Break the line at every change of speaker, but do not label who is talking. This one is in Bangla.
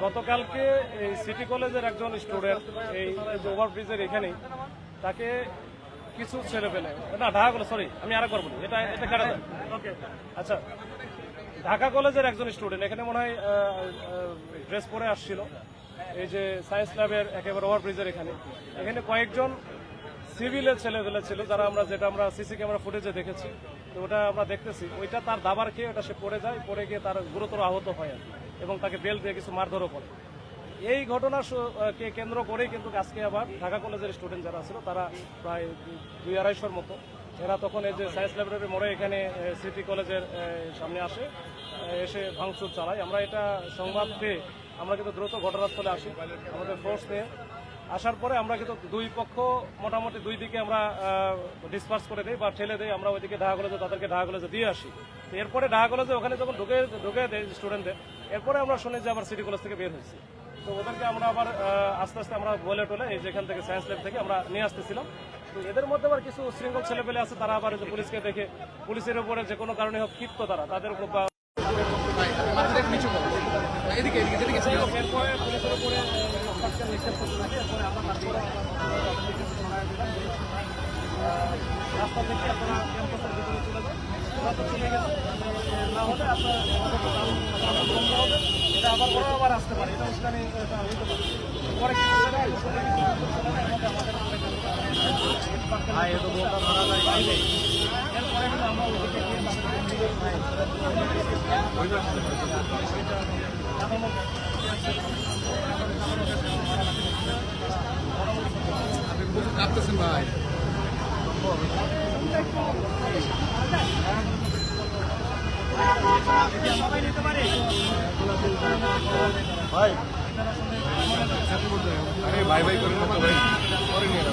গতকালকে এই সিটি কলেজের একজন স্টুডেন্ট এই ওভারব্রিজের এখানেই তাকে কিছু ছেলে পেলে না ঢাকা কলেজ সরি আমি আরেকবার বলি এটা কাটা যায় আচ্ছা ঢাকা কলেজের একজন স্টুডেন্ট এখানে মনে হয় ড্রেস পরে আসছিল এই যে সায়েন্স ল্যাবের একেবারে ওভারব্রিজের এখানে কয়েকজন সিভিলের ছেলেপেলে ছিল যারা আমরা সিসি ক্যামেরা ফুটেজে দেখেছি তো ওটা আমরা দেখতেছি ওইটা তার দাবার খেয়ে ওটা সে পড়ে যায় পড়ে গিয়ে তার গুরুতর আহত হয় এবং তাকে বেল দিয়ে কিছু মারধরও করে এই ঘটনাকে কেন্দ্র করেই কিন্তু আজকে আবার ঢাকা কলেজের স্টুডেন্ট যারা ছিল তারা প্রায় 2-250 মতো এরা তখন এই যে সায়েন্স ল্যাবরেটরি মোড়ে এখানে সিটি কলেজের সামনে এসে ভাঙচুর চালায় আমরা এটা সংবাদ পেয়ে আমরা কিন্তু দ্রুত ঘটনাস্থলে আসি আমাদের ফোর্স নিয়ে আসার পরে আমরা কিন্তু দুই পক্ষ মোটামুটি দুই দিকে আমরা ডিসপার্স করে দিই বা ঠেলে দিই আমরা ওইদিকে তাদেরকে ঢাকা কলেজে দিয়ে আসি এরপরে ঢাকা কলেজে ওখানে যখন ঢুকে দেয় স্টুডেন্টদের এরপরে আমরা শুনি যে আবার সিটি কলেজ থেকে বের হয়েছি তো ওদেরকে আমরা আবার আস্তে আস্তে আমরা বলে টোলে এই যেখান থেকে সায়েন্স ল্যাব থেকে আমরা নিয়ে আসতেছিলাম তো এদের মধ্যে আবার কিছু শৃঙ্খল ছেলেপেলে আছে তারা আবার পুলিশকে দেখে পুলিশের উপরে যে কোনো কারণে হোক ক্ষিপ্ত তাদের উপর এরপরে পুলিশের উপরে নিক্ষেপ করতে থাকে এরপরে আমরা রাস্তা থেকে আপনারা ক্যাম্পাসের ভিতরে চলে যান ওরা তো চলে গেছে না হলে আপনার বন্ধ হবে এটা আবার আসতে পারে এটা উস্কানি হইতে পারে পরে কি এরপরে আমরা ওদিকে
কাঁপতেছেন ভাই
ভাই
আরে ভাই ভাই করে ভাই পরে নিয়ে